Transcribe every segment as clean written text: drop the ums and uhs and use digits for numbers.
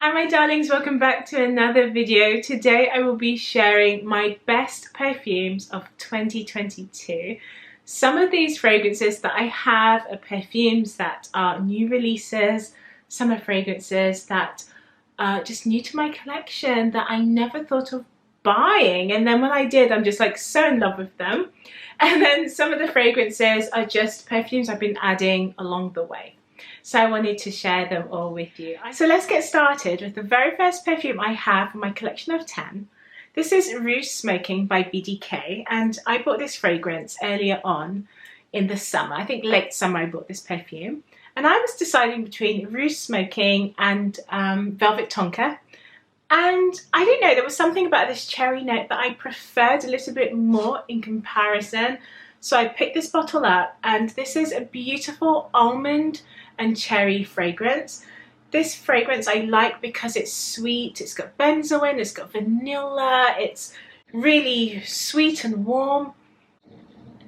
Hi my darlings, welcome back to another video. Today I will be sharing my best perfumes of 2022. Some of these fragrances that I have are perfumes that are new releases. Some are fragrances that are just new to my collection that I never thought of buying, and then when I did, I'm just like so in love with them. And then some of the fragrances are just perfumes I've been adding along the way. So I wanted to share them all with you. So let's get started with the very first perfume I have in my collection of 10. This is Rouge Smoking by BDK, and I bought this fragrance earlier on in the summer. I think late summer I bought this perfume. And I was deciding between Rouge Smoking and Velvet Tonka. And I don't know, there was something about this cherry note that I preferred a little bit more in comparison. So I picked this bottle up, and this is a beautiful almond and cherry fragrance. This fragrance I like because it's sweet, it's got benzoin, it's got vanilla, it's really sweet and warm.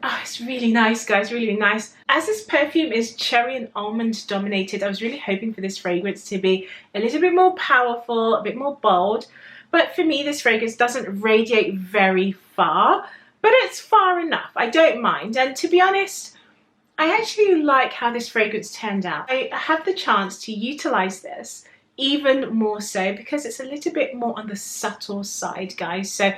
Oh, it's really nice, guys, really nice. As this perfume is cherry and almond dominated, I was really hoping for this fragrance to be a little bit more powerful, a bit more bold. But for me, this fragrance doesn't radiate very far, but it's far enough. I don't mind. And to be honest, I actually like how this fragrance turned out. I have the chance to utilize this even more so because it's a little bit more on the subtle side, guys. So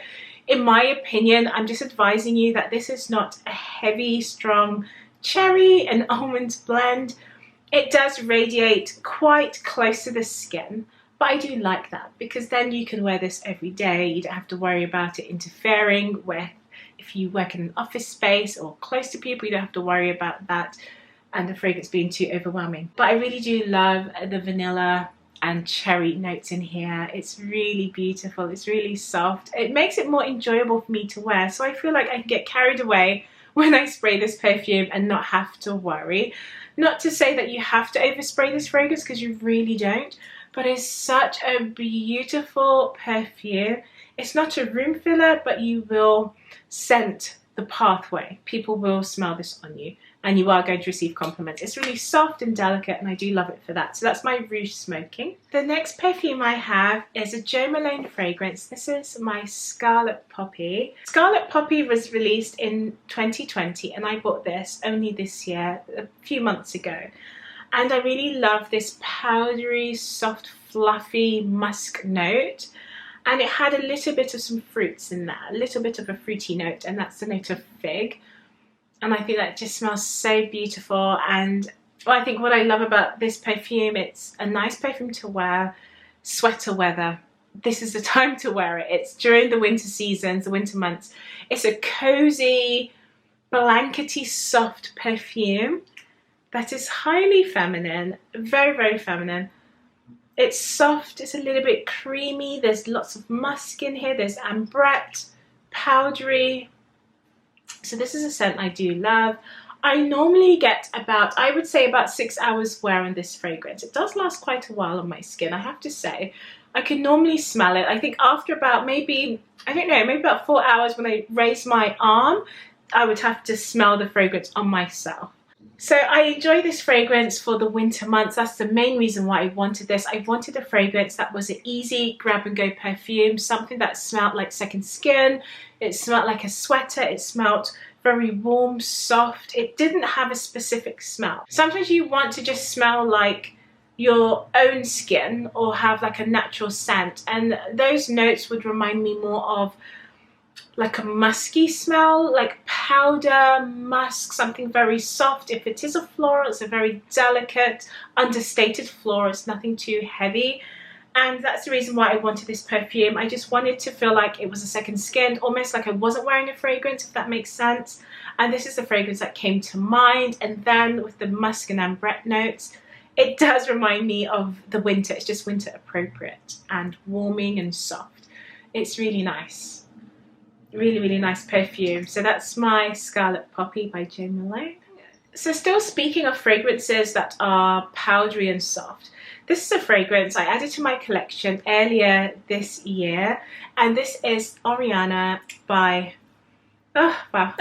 in my opinion, I'm just advising you that this is not a heavy, strong cherry and almond blend. It does radiate quite close to the skin, but I do like that because then you can wear this every day. You don't have to worry about it interfering with, if you work in an office space or close to people, you don't have to worry about that and the fragrance being too overwhelming. But I really do love the vanilla and cherry notes in here. It's really beautiful, it's really soft. It makes it more enjoyable for me to wear, so I feel like I can get carried away when I spray this perfume and not have to worry. Not to say that you have to overspray this fragrance, because you really don't, but it's such a beautiful perfume. It's not a room filler, but you will scent the pathway. People will smell this on you, and you are going to receive compliments. It's really soft and delicate, and I do love it for that. So that's my Rouge Smoking. The next perfume I have is a Jo Malone fragrance. This is my Scarlet Poppy. Scarlet Poppy was released in 2020, and I bought this only this year, a few months ago. And I really love this powdery, soft, fluffy musk note. And it had a little bit of some fruits in there, a little bit of a fruity note, and that's the note of fig. And I think that just smells so beautiful. And I think what I love about this perfume, it's a nice perfume to wear, sweater weather. This is the time to wear it. It's during the winter seasons, the winter months. It's a cozy, blankety soft perfume that is highly feminine, very, very feminine. It's soft, it's a little bit creamy, there's lots of musk in here, there's ambrette, powdery. So this is a scent I do love. I normally get about, I would say about 6 hours wear on this fragrance. It does last quite a while on my skin, I have to say. I can normally smell it. I think after about maybe, I don't know, maybe about 4 hours when I raise my arm, I would have to smell the fragrance on myself. So I enjoy this fragrance for the winter months. That's the main reason why I wanted this. I wanted a fragrance that was an easy grab and go perfume, something that smelled like second skin. It smelled like a sweater. It smelled very warm, soft. It didn't have a specific smell. Sometimes you want to just smell like your own skin or have like a natural scent, and those notes would remind me more of like a musky smell, like powder, musk, something very soft. If it is a floral, it's a very delicate, understated floral. It's nothing too heavy. And that's the reason why I wanted this perfume. I just wanted to feel like it was a second skin, almost like I wasn't wearing a fragrance, if that makes sense. And this is the fragrance that came to mind. And then with the musk and ambrette notes, it does remind me of the winter. It's just winter appropriate and warming and soft. It's really nice. Really, really nice perfume. So that's my Scarlet Poppy by Jo Malone. So still speaking of fragrances that are powdery and soft, this is a fragrance I added to my collection earlier this year, and this is Oriana by, oh wow,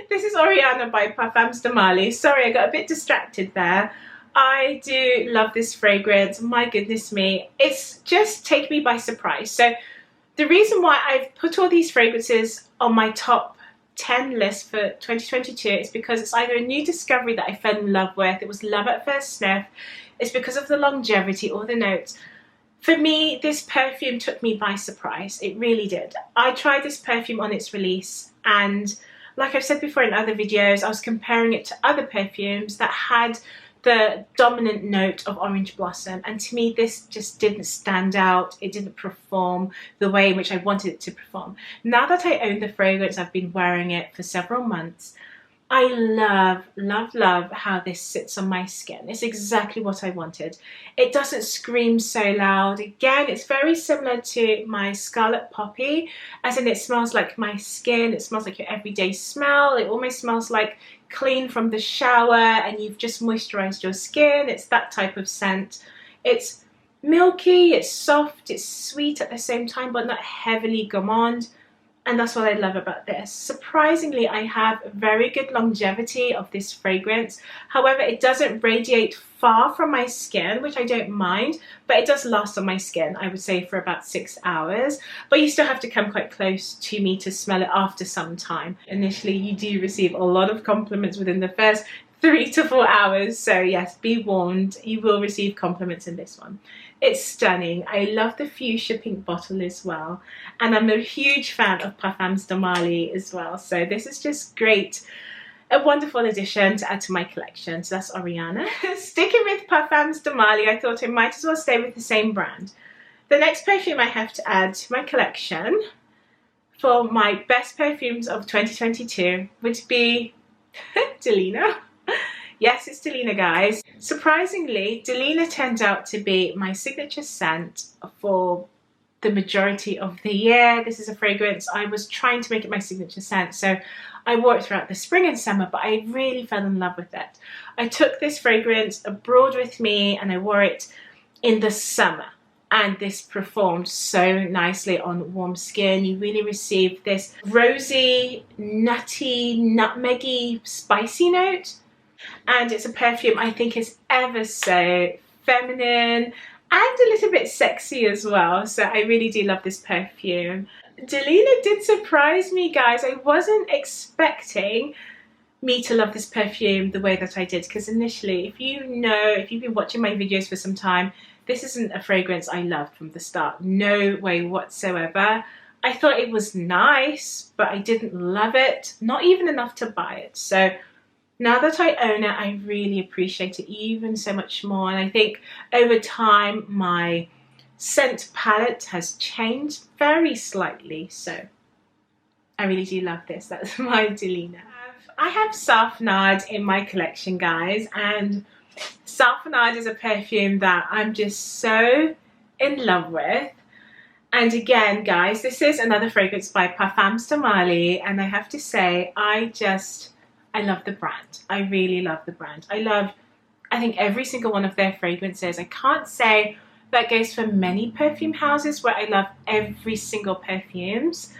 this is Oriana by Parfums de Marly. Sorry, I got a bit distracted there. I do love this fragrance. My goodness me, it's just taken me by surprise. So the reason why I've put all these fragrances on my top 10 list for 2022 is because it's either a new discovery that I fell in love with, it was love at first sniff, it's because of the longevity or the notes. For me, this perfume took me by surprise. It really did. I tried this perfume on its release, and like I've said before in other videos, I was comparing it to other perfumes that had the dominant note of orange blossom, and to me this just didn't stand out. It didn't perform the way in which I wanted it to perform. Now that I own the fragrance, I've been wearing it for several months, I love how this sits on my skin. It's exactly what I wanted. It doesn't scream so loud. Again, it's very similar to my Scarlet Poppy, as in it smells like my skin. It smells like your everyday smell. It almost smells like clean from the shower and you've just moisturized your skin. It's that type of scent. It's milky, it's soft, it's sweet at the same time, but not heavily gourmand. And that's what I love about this. Surprisingly, I have very good longevity of this fragrance. However, it doesn't radiate far from my skin, which I don't mind, but it does last on my skin, I would say, for about 6 hours. But you still have to come quite close to me to smell it after some time. Initially, you do receive a lot of compliments within the first 3 to 4 hours. So yes, be warned, you will receive compliments in this one. It's stunning. I love the fuchsia pink bottle as well. And I'm a huge fan of Parfums as well. So this is just great. A wonderful addition to add to my collection. So that's Oriana. Sticking with Parfums I thought I might as well stay with the same brand. The next perfume I have to add to my collection for my best perfumes of 2022 would be Delina. Yes, it's Delina, guys. Surprisingly, Delina turned out to be my signature scent for the majority of the year. This is a fragrance I was trying to make it my signature scent, so I wore it throughout the spring and summer, but I really fell in love with it. I took this fragrance abroad with me and I wore it in the summer, and this performed so nicely on warm skin. You really received this rosy, nutty, nutmeggy, spicy note. And it's a perfume I think is ever so feminine and a little bit sexy as well. So I really do love this perfume. Delina did surprise me, guys. I wasn't expecting me to love this perfume the way that I did, because initially, if you've been watching my videos for some time, this isn't a fragrance I loved from the start. No way whatsoever. I thought it was nice, but I didn't love it. Not even enough to buy it. So now that I own it, I really appreciate it even so much more. And I think over time, my scent palette has changed very slightly. So I really do love this. That's my Delina. I have Safanad in my collection, guys. And Safanad is a perfume that I'm just so in love with. And again, guys, this is another fragrance by Parfums. And I have to say, I love the brand. I really love the brand. I think every single one of their fragrances. I can't say that goes for many perfume houses where I love every single perfumes.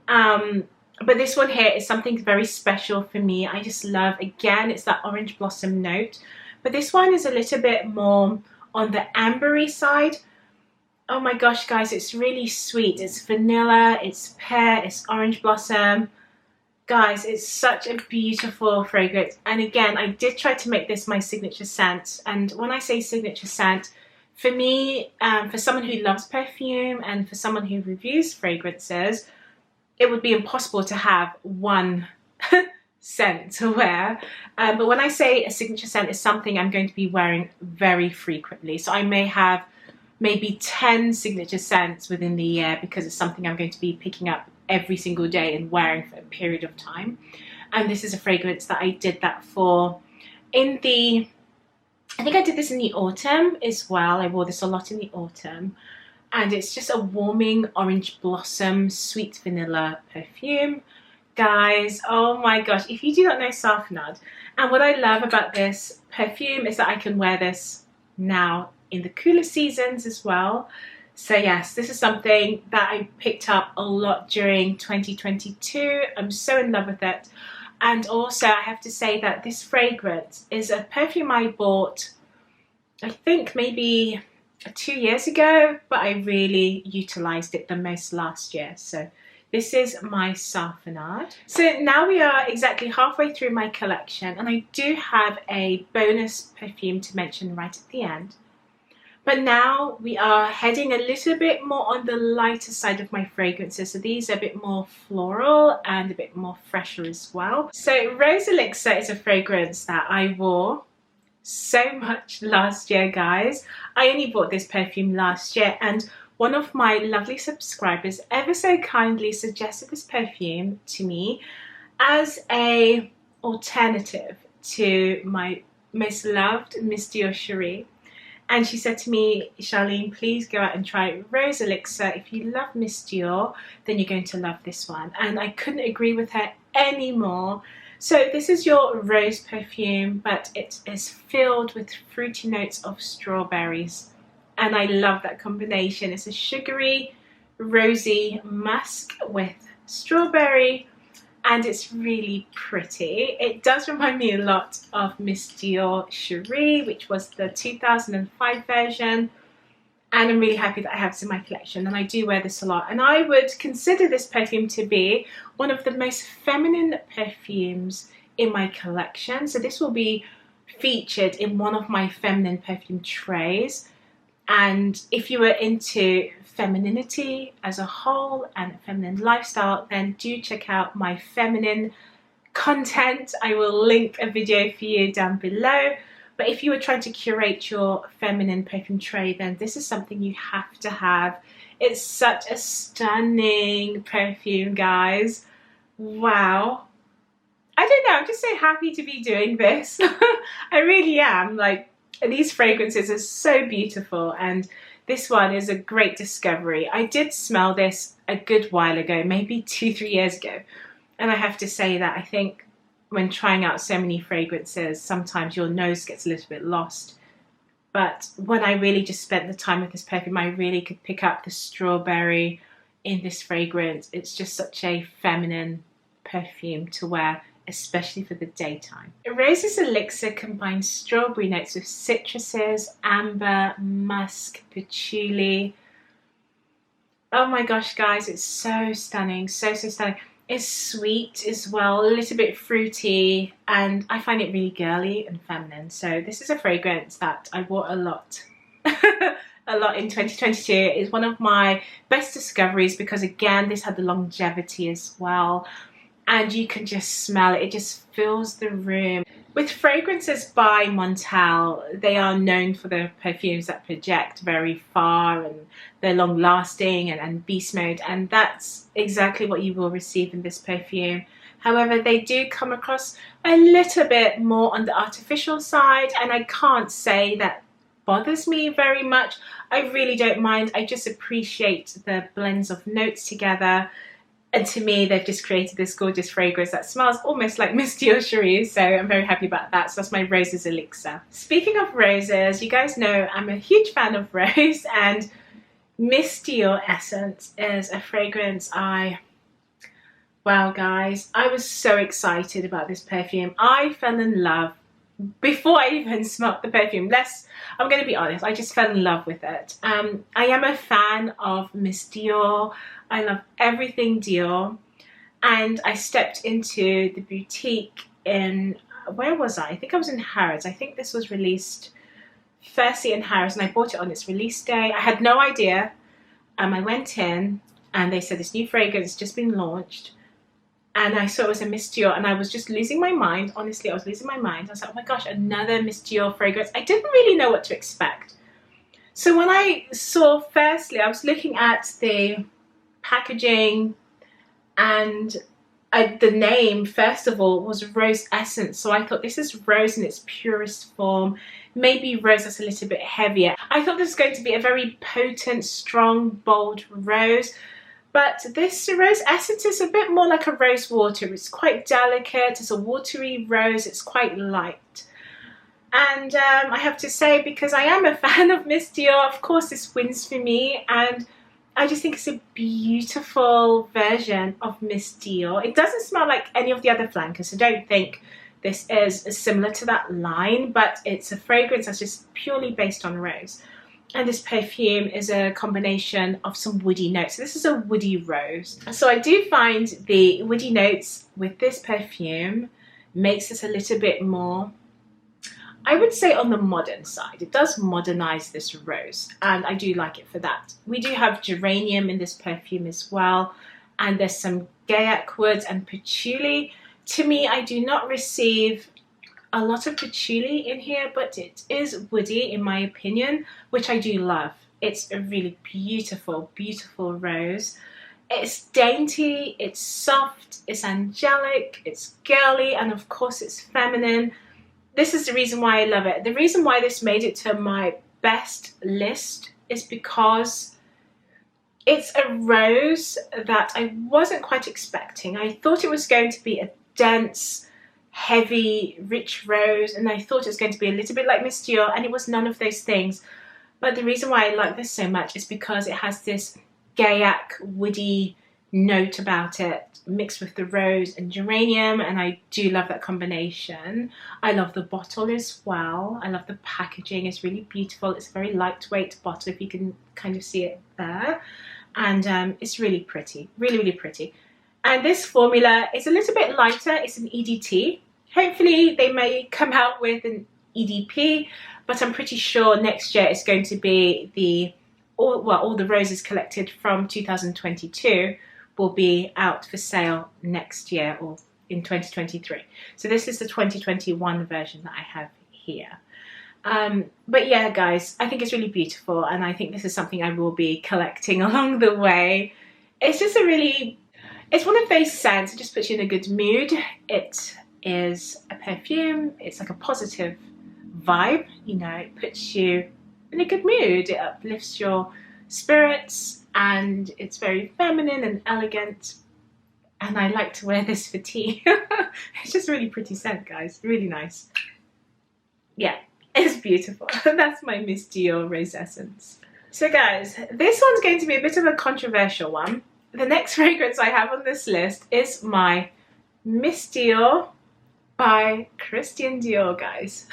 But this one here is something very special for me. I just love, again, it's that orange blossom note. But this one is a little bit more on the ambery side. Oh my gosh, guys, it's really sweet. It's vanilla, it's pear, it's orange blossom. Guys, it's such a beautiful fragrance. And again, I did try to make this my signature scent. And when I say signature scent, for me, for someone who loves perfume and for someone who reviews fragrances, it would be impossible to have one scent to wear. But when I say a signature scent, is something I'm going to be wearing very frequently. So I may have maybe 10 signature scents within the year because it's something I'm going to be picking up every single day and wearing for a period of time. And this is a fragrance that I did that for I think I did this in the autumn as well. I wore this a lot in the autumn, and it's just a warming orange blossom sweet vanilla perfume. Guys, oh my gosh, if you do not know Safanad, and what I love about this perfume is that I can wear this now in the cooler seasons as well. So yes, this is something that I picked up a lot during 2022. I'm so in love with it. And also I have to say that this fragrance is a perfume I bought I think maybe 2 years ago, but I really utilized it the most last year. So this is my Safanad. So now we are exactly halfway through my collection, and I do have a bonus perfume to mention right at the end. But now we are heading a little bit more on the lighter side of my fragrances. So these are a bit more floral and a bit more fresher as well. So Rose Elixir is a fragrance that I wore so much last year, guys. I only bought this perfume last year, and one of my lovely subscribers ever so kindly suggested this perfume to me as a alternative to my most loved Miss Dior Cherie. And she said to me, Charlene, please go out and try Rose Elixir. If you love Miss Dior, then you're going to love this one. And I couldn't agree with her anymore. So this is your rose perfume, but it is filled with fruity notes of strawberries. And I love that combination. It's a sugary, rosy musk with strawberry, and it's really pretty. It does remind me a lot of Miss Dior Cherie, which was the 2005 version. And I'm really happy that I have this in my collection, and I do wear this a lot. And I would consider this perfume to be one of the most feminine perfumes in my collection. So this will be featured in one of my feminine perfume trays. And if you are into femininity as a whole and feminine lifestyle, then do check out my feminine content. I will link a video for you down below. But if you were trying to curate your feminine perfume tray, then this is something you have to have. It's such a stunning perfume, guys. Wow. I don't know, I'm just so happy to be doing this. I really am. Like, these fragrances are so beautiful, and this one is a great discovery. I did smell this a good while ago, maybe 2-3 years ago. And I have to say that I think when trying out so many fragrances, sometimes your nose gets a little bit lost. But when I really just spent the time with this perfume, I really could pick up the strawberry in this fragrance. It's just such a feminine perfume to wear, especially for the daytime. Rose's Elixir combines strawberry notes with citruses, amber, musk, patchouli. Oh my gosh, guys, it's so stunning, so stunning. It's sweet as well, a little bit fruity, and I find it really girly and feminine. So this is a fragrance that I wore a lot. A lot in 2022. It's one of my best discoveries because, again, this had the longevity as well. And you can just smell it. It just fills the room. With fragrances by Montale, they are known for their perfumes that project very far, and they're long lasting and beast mode. And that's exactly what you will receive in this perfume. However, they do come across a little bit more on the artificial side, and I can't say that bothers me very much. I really don't mind. I just appreciate the blends of notes together. And to me, they've just created this gorgeous fragrance that smells almost like Miss Dior Cherie, so I'm very happy about that. So that's my Rose's Elixir. Speaking of roses, you guys know I'm a huge fan of rose, and Miss Dior Essence is a fragrance wow, guys, I was so excited about this perfume. I fell in love before I even smelled the perfume. I'm going to be honest, I just fell in love with it. I am a fan of Miss Dior. I love everything Dior, and I stepped into the boutique in, where was I? I think I was in Harrods. I think this was released firstly in Harrods, and I bought it on its release day. I had no idea. I went in and they said this new fragrance just been launched, and I saw it was a Miss Dior, and I was just losing my mind. Honestly, I was losing my mind. I was like, oh my gosh, another Miss Dior fragrance. I didn't really know what to expect. So when I saw, firstly, I was looking at the packaging, and the name, first of all, was Rose Essence. So I thought, this is rose in its purest form. Maybe rose that's a little bit heavier. I thought this was going to be a very potent, strong, bold rose. But this Rose Essence is a bit more like a rose water. It's quite delicate. It's a watery rose. It's quite light. And I have to say, because I am a fan of Miss Dior, of course this wins for me. And I just think it's a beautiful version of Miss Dior. It doesn't smell like any of the other flankers, so don't think this is similar to that line, but it's a fragrance that's just purely based on rose. And this perfume is a combination of some woody notes. So this is a woody rose. So I do find the woody notes with this perfume makes this a little bit more, I would say, on the modern side. It does modernize this rose, and I do like it for that. We do have geranium in this perfume as well, and there's some gaiac woods and patchouli. To me, I do not receive a lot of patchouli in here, but it is woody in my opinion, which I do love. It's a really beautiful, beautiful rose. It's dainty, it's soft, it's angelic, it's girly, and of course it's feminine. This is the reason why I love it. The reason why this made it to my best list is because it's a rose that I wasn't quite expecting. I thought it was going to be a dense, heavy, rich rose, and I thought it was going to be a little bit like Miss Dior, and it was none of those things. But the reason why I like this so much is because it has this gaiac, woody note about it, mixed with the rose and geranium, and I do love that combination. I love the bottle as well. I love the packaging. It's really beautiful. It's a very lightweight bottle, if you can kind of see it there, and it's really pretty, really, really pretty. And this formula is a little bit lighter. It's an EDT. Hopefully they may come out with an EDP, but I'm pretty sure next year it's going to be all the roses collected from 2022 will be out for sale next year, or in 2023. So this is the 2021 version that I have here. But yeah, guys, I think it's really beautiful, and I think this is something I will be collecting along the way. It's just it's one of those scents that just puts you in a good mood. It is a perfume. It's like a positive vibe, you know, it puts you in a good mood. It uplifts your spirits, and it's very feminine and elegant. And I like to wear this for tea. It's just a really pretty scent, guys. Really nice. Yeah, it's beautiful. That's my Miss Dior Rose Essence. So guys, this one's going to be a bit of a controversial one. The next fragrance I have on this list is my Miss Dior by Christian Dior, guys.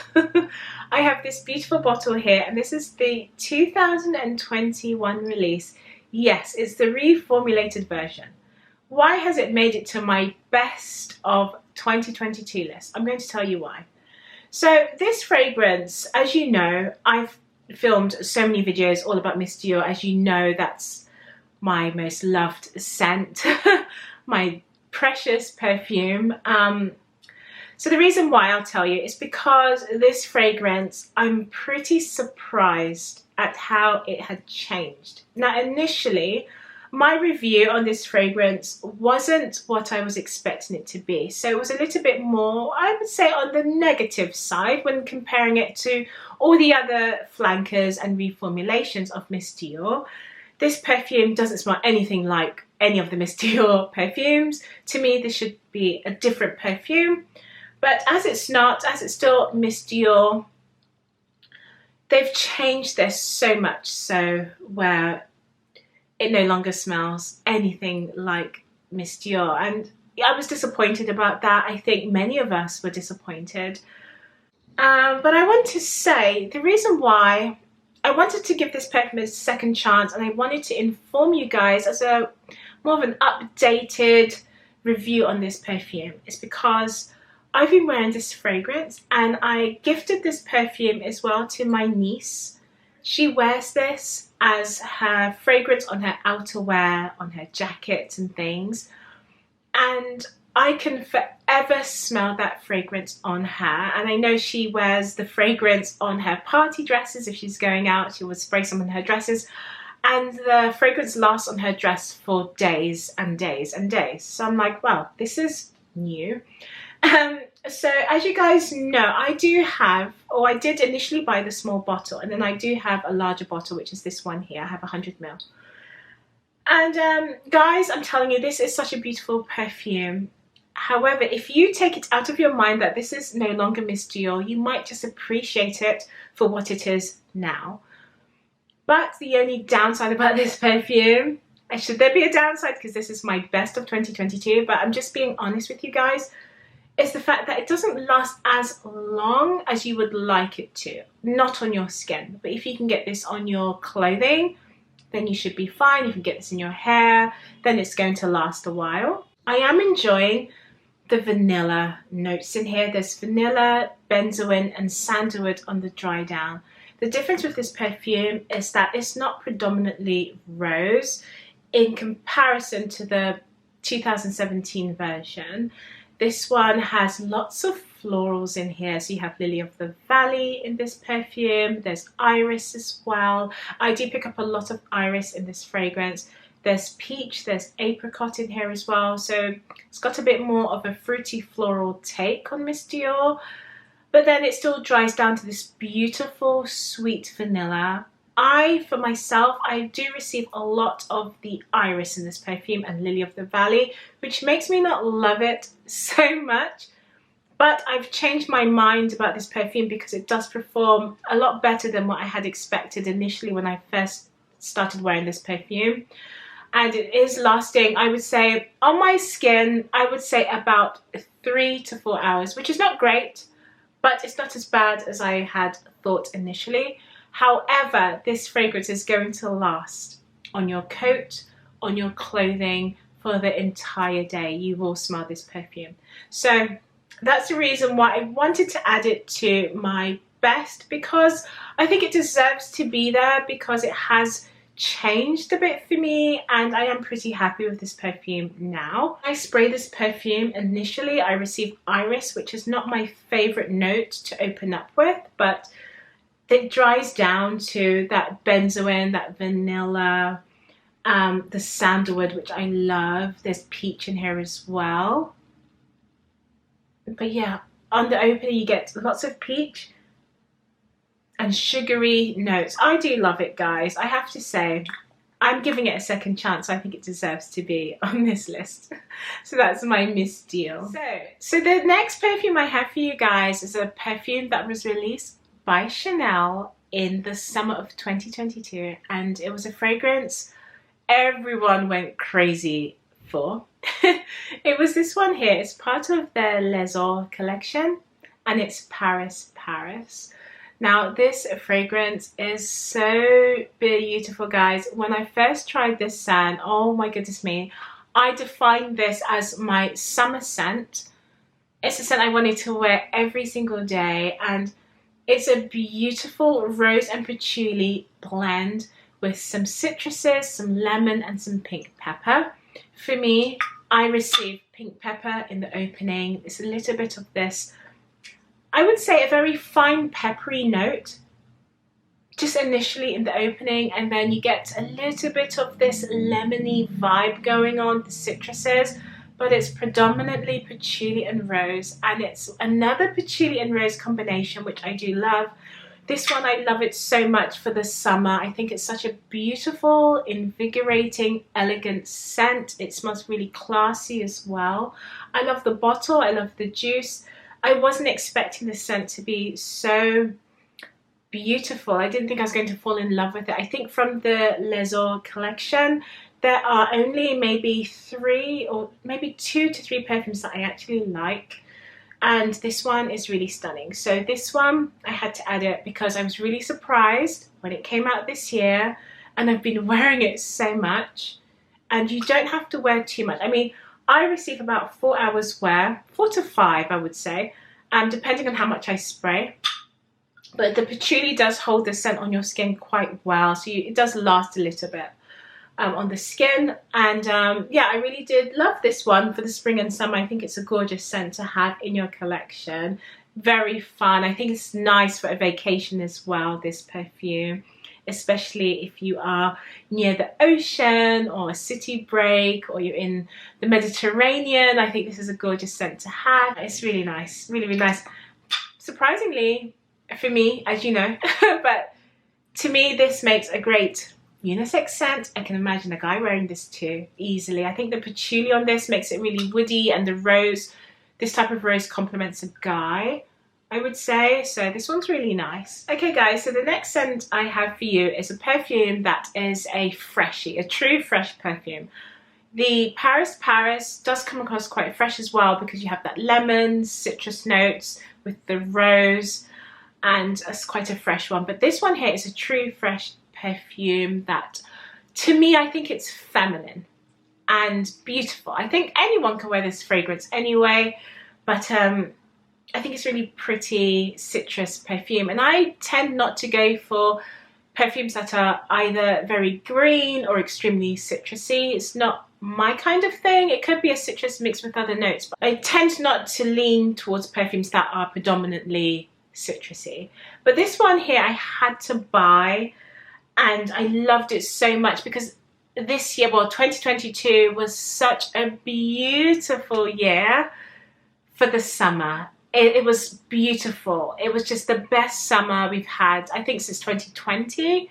I have this beautiful bottle here, and this is the 2021 release. Yes, it's the reformulated version. Why has it made it to my best of 2022 list? I'm going to tell you why. So this fragrance, as you know, I've filmed so many videos all about Miss Dior. As you know, that's my most loved scent, my precious perfume. So the reason why I'll tell you is because this fragrance, I'm pretty surprised at how it had changed. Now, initially, my review on this fragrance wasn't what I was expecting it to be. So it was a little bit more, I would say, on the negative side when comparing it to all the other flankers and reformulations of Miss Dior. This perfume doesn't smell anything like any of the Miss Dior perfumes. To me, this should be a different perfume. But as it's not, as it's still Miss Dior, they've changed this so much so where it no longer smells anything like Miss Dior. And I was disappointed about that. I think many of us were disappointed. But I want to say the reason why I wanted to give this perfume a second chance, and I wanted to inform you guys as a more of an updated review on this perfume, is because I've been wearing this fragrance, and I gifted this perfume as well to my niece. She wears this as her fragrance on her outerwear, on her jackets and things, and I can forever smell that fragrance on her. And I know she wears the fragrance on her party dresses. If she's going out, she will spray some on her dresses, and the fragrance lasts on her dress for days and days and days. So I'm like, wow, this is new. So as you guys know, I did initially buy the small bottle, and then I do have a larger bottle, which is this one here. I have 100 ml. And guys, I'm telling you, this is such a beautiful perfume. However, if you take it out of your mind that this is no longer Miss Dior, you might just appreciate it for what it is now. But the only downside about this perfume, and should there be a downside, because this is my best of 2022, but I'm just being honest with you guys, is the fact that it doesn't last as long as you would like it to. Not on your skin, but if you can get this on your clothing, then you should be fine. If you can get this in your hair, then it's going to last a while. I am enjoying the vanilla notes in here. There's vanilla, benzoin and sandalwood on the dry down. The difference with this perfume is that it's not predominantly rose in comparison to the 2017 version. This one has lots of florals in here. So you have lily of the valley in this perfume. There's iris as well. I do pick up a lot of iris in this fragrance. There's peach, there's apricot in here as well. So it's got a bit more of a fruity floral take on Miss Dior. But then it still dries down to this beautiful sweet vanilla. For myself, I do receive a lot of the iris in this perfume and lily of the valley, which makes me not love it so much. But I've changed my mind about this perfume because it does perform a lot better than what I had expected initially when I first started wearing this perfume. And it is lasting, I would say, on my skin, I would say about 3 to 4 hours, which is not great, but it's not as bad as I had thought initially. However, this fragrance is going to last on your coat, on your clothing for the entire day. You will smell this perfume. So that's the reason why I wanted to add it to my best, because I think it deserves to be there, because it has changed a bit for me and I am pretty happy with this perfume now. I spray this perfume initially, I received iris, which is not my favorite note to open up with, but it dries down to that benzoin, that vanilla, the sandalwood, which I love. There's peach in here as well. But yeah, on the opener you get lots of peach and sugary notes. I do love it, guys. I have to say, I'm giving it a second chance. I think it deserves to be on this list. So that's my Miss Deal. So the next perfume I have for you guys is a perfume that was released by Chanel in the summer of 2022, and it was a fragrance everyone went crazy for. It was this one here. It's part of their Les Ors collection, and it's Paris, Paris. Now this fragrance is so beautiful, guys. When I first tried this scent, oh my goodness me, I defined this as my summer scent. It's a scent I wanted to wear every single day, and it's a beautiful rose and patchouli blend with some citruses, some lemon and some pink pepper. For me, I received pink pepper in the opening. It's a little bit of this, I would say, a very fine peppery note just initially in the opening, and then you get a little bit of this lemony vibe going on, the citruses, but it's predominantly patchouli and rose, and it's another patchouli and rose combination, which I do love. This one, I love it so much for the summer. I think it's such a beautiful, invigorating, elegant scent. It smells really classy as well. I love the bottle, I love the juice. I wasn't expecting the scent to be so beautiful. I didn't think I was going to fall in love with it. I think from the Les Ors collection, there are only maybe 3 or maybe 2 to 3 perfumes that I actually like. And this one is really stunning. So this one, I had to add it because I was really surprised when it came out this year, and I've been wearing it so much. And you don't have to wear too much. I mean, I receive about 4 hours wear, 4 to 5 I would say, depending on how much I spray. But the patchouli does hold the scent on your skin quite well, so it does last a little bit on the skin. And yeah, I really did love this one for the spring and summer. I think it's a gorgeous scent to have in your collection. Very fun. I think it's nice for a vacation as well, this perfume, especially if you are near the ocean or a city break, or you're in the Mediterranean. I think this is a gorgeous scent to have. It's really nice, really, really nice. Surprisingly for me, as you know, but to me this makes a great unisex scent. I can imagine a guy wearing this too easily. I think the patchouli on this makes it really woody, and the rose, this type of rose complements a guy, I would say. So this one's really nice. Okay guys, so the next scent I have for you is a perfume that is a freshie, a true fresh perfume. The Paris does come across quite fresh as well, because you have that lemon, citrus notes with the rose, and it's quite a fresh one. But this one here is a true fresh perfume that, to me, I think it's feminine and beautiful. I think anyone can wear this fragrance anyway, but I think it's really pretty citrus perfume. And I tend not to go for perfumes that are either very green or extremely citrusy. It's not my kind of thing. It could be a citrus mixed with other notes, but I tend not to lean towards perfumes that are predominantly citrusy. But this one here I had to buy, and I loved it so much because this year, well, 2022 was such a beautiful year for the summer. It was beautiful. It was just the best summer we've had, I think, since 2020.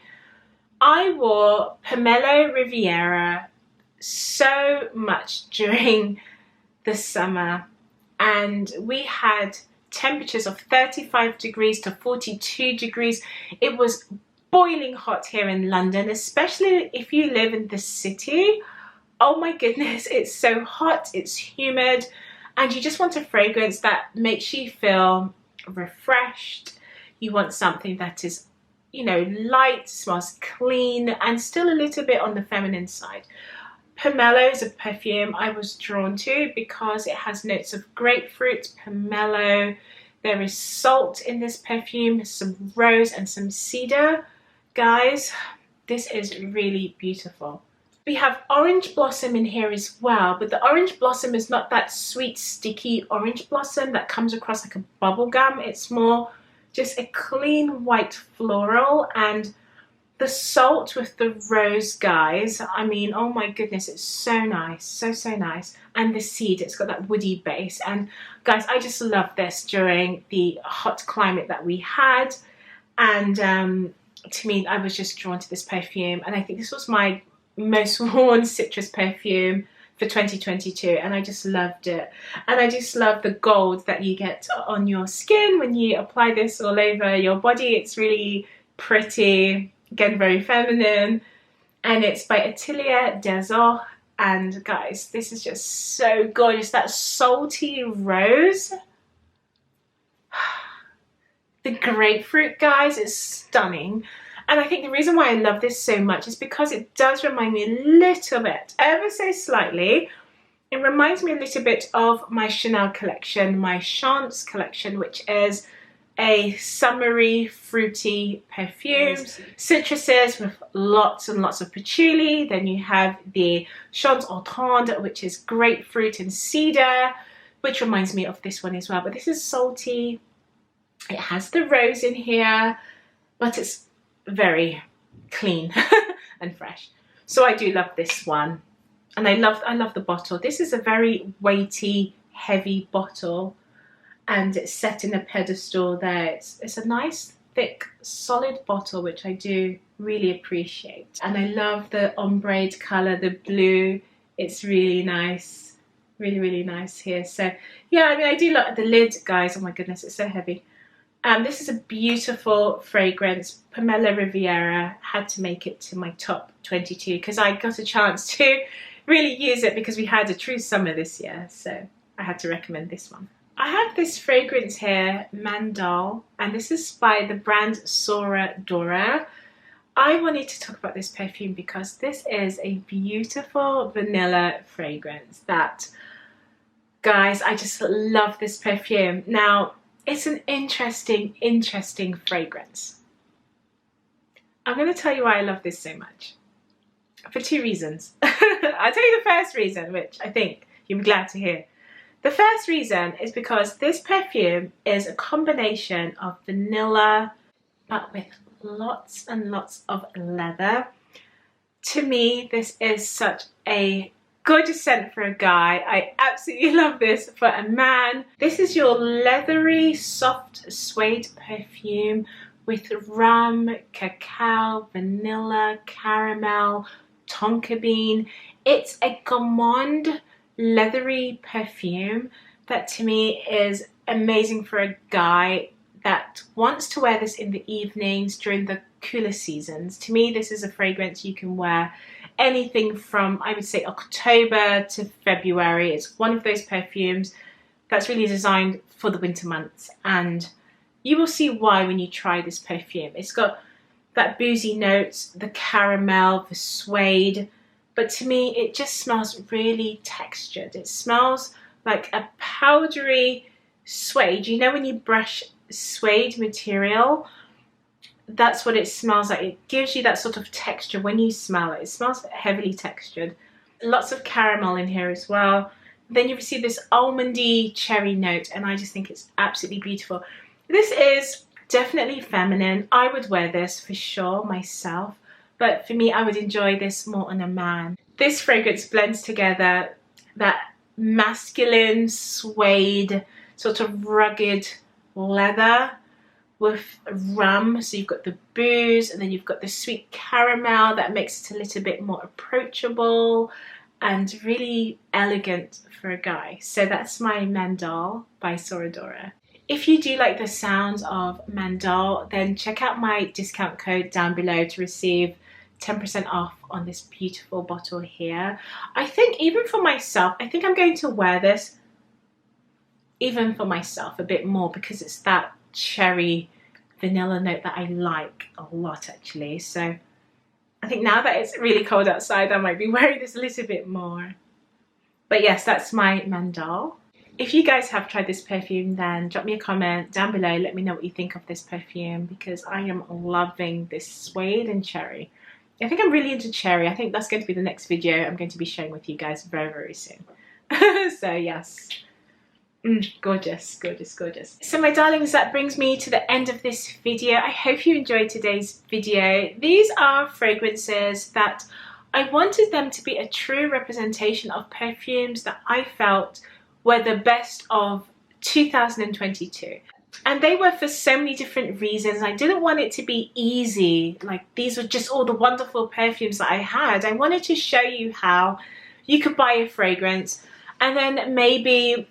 I wore Pomelo Riviera so much during the summer, and we had temperatures of 35 degrees to 42 degrees. It was boiling hot here in London, especially if you live in the city. Oh my goodness, it's so hot, it's humid, and you just want a fragrance that makes you feel refreshed. You want something that is, you know, light, smells clean, and still a little bit on the feminine side. Pomelo is a perfume I was drawn to because it has notes of grapefruit, pomelo. There is salt in this perfume, some rose and some cedar. Guys, this is really beautiful. We have orange blossom in here as well, but the orange blossom is not that sweet, sticky orange blossom that comes across like a bubble gum. It's more just a clean white floral, and the salt with the rose, guys, I mean, oh my goodness, it's so nice, so nice. And the seed, it's got that woody base. And guys, I just love this during the hot climate that we had. And to me, I was just drawn to this perfume, and I think this was my most worn citrus perfume for 2022, and I just loved it. And I just love the gold that you get on your skin when you apply this all over your body. It's really pretty, again, very feminine, and it's by Atelier des Ors. And guys, this is just so gorgeous. That salty rose, the grapefruit, guys, is stunning. And I think the reason why I love this so much is because it does remind me a little bit, ever so slightly, it reminds me a little bit of my Chanel collection, my Chance collection, which is a summery, fruity perfume. Citruses with lots and lots of patchouli. Then you have the Chance Automne, which is grapefruit and cedar, which reminds me of this one as well. But this is salty. It has the rose in here, but it's very clean and fresh. So I do love this one, and I love the bottle. This is a very weighty, heavy bottle, and it's set in a pedestal there. It's a nice, thick, solid bottle, which I do really appreciate. And I love the ombre color, the blue. It's really nice, really nice here. So yeah, I mean, I do love the lid, guys. Oh my goodness, it's so heavy. This is a beautiful fragrance. Pomelo Riviera had to make it to my top 22 because I got a chance to really use it because we had a true summer this year. So I had to recommend this one. I have this fragrance here, Mendel, and this is by the brand Sora Dora. I wanted to talk about this perfume because this is a beautiful vanilla fragrance that, guys, I just love this perfume. Now, it's an interesting fragrance. I'm going to tell you why I love this so much. For two reasons. I'll tell you the first reason, which I think you'll be glad to hear. The first reason is because this perfume is a combination of vanilla, but with lots and lots of leather. To me, this is such a gorgeous scent for a guy. I absolutely love this for a man. This is your leathery, soft suede perfume with rum, cacao, vanilla, caramel, tonka bean. It's a gourmand, leathery perfume that to me is amazing for a guy that wants to wear this in the evenings during the cooler seasons. To me, this is a fragrance you can wear anything from, I would say, October to February. It's one of those perfumes that's really designed for the winter months, and you will see why when you try this perfume. It's got that boozy notes, the caramel, the suede, but to me it just smells really textured. It smells like a powdery suede. You know when you brush suede material, that's what it smells like. It gives you that sort of texture when you smell it. It smells heavily textured. Lots of caramel in here as well. Then you receive this almondy cherry note, and I just think it's absolutely beautiful. This is definitely feminine. I would wear this for sure myself, but for me, I would enjoy this more on a man. This fragrance blends together that masculine suede, sort of rugged leather with rum. So you've got the booze, and then you've got the sweet caramel that makes it a little bit more approachable and really elegant for a guy. So that's my Mendel by Dora. If you do like the sounds of Mendel, then check out my discount code down below to receive 10% off on this beautiful bottle here. I think even for myself, I think I'm going to wear this even for myself a bit more, because it's that cherry vanilla note that I like a lot actually. So I think now that it's really cold outside, I might be wearing this a little bit more. But yes, that's my Mendel. If you guys have tried this perfume, then drop me a comment down below. Let me know what you think of this perfume, because I am loving this suede and cherry. I think I'm really into cherry. I think that's going to be the next video I'm going to be sharing with you guys very, very soon. So yes. Gorgeous, gorgeous, gorgeous. So my darlings, that brings me to the end of this video. I hope you enjoyed today's video. These are fragrances that I wanted them to be a true representation of perfumes that I felt were the best of 2022. And they were for so many different reasons. I didn't want it to be easy, like these were just all the wonderful perfumes that I had. I wanted to show you how you could buy a fragrance, and then maybe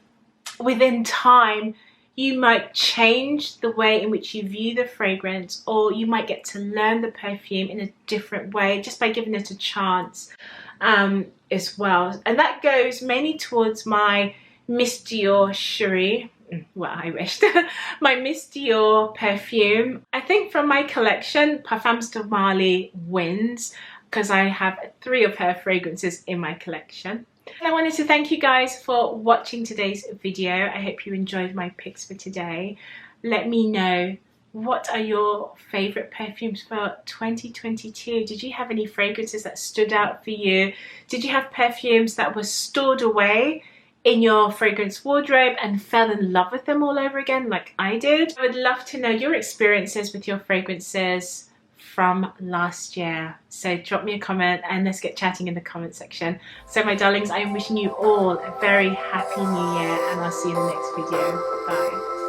within time you might change the way in which you view the fragrance, or you might get to learn the perfume in a different way just by giving it a chance as well. And that goes mainly towards my Miss Dior Cherie. Well, I wished. My Miss Dior perfume. I think from my collection, Parfums Montale wins, because I have 3 of her fragrances in my collection. And I wanted to thank you guys for watching today's video. I hope you enjoyed my picks for today. Let me know, what are your favourite perfumes for 2022? Did you have any fragrances that stood out for you? Did you have perfumes that were stored away in your fragrance wardrobe and fell in love with them all over again like I did? I would love to know your experiences with your fragrances from last year. So drop me a comment and let's get chatting in the comment section. So my darlings, I am wishing you all a very happy new year, and I'll see you in the next video. Bye.